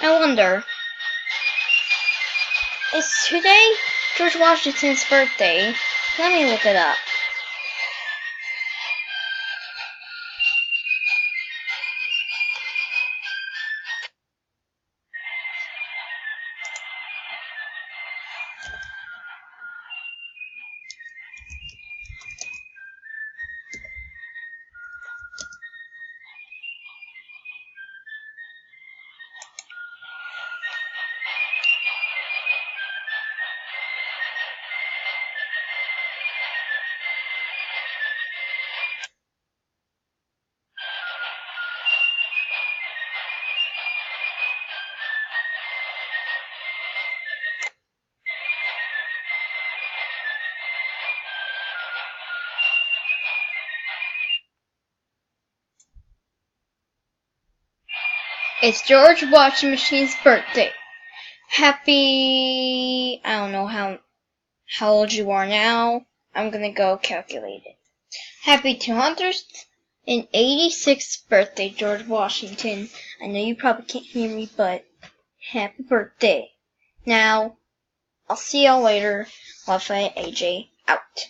I wonder, is today George Washington's birthday? Let me look it up. It's George Washingmachines' birthday. Happy... I don't know how old you are now. I'm gonna go calculate it. Happy 286th birthday, George Washington. I know you probably can't hear me, but happy birthday. Now, I'll see y'all later. Lafayette AJ out.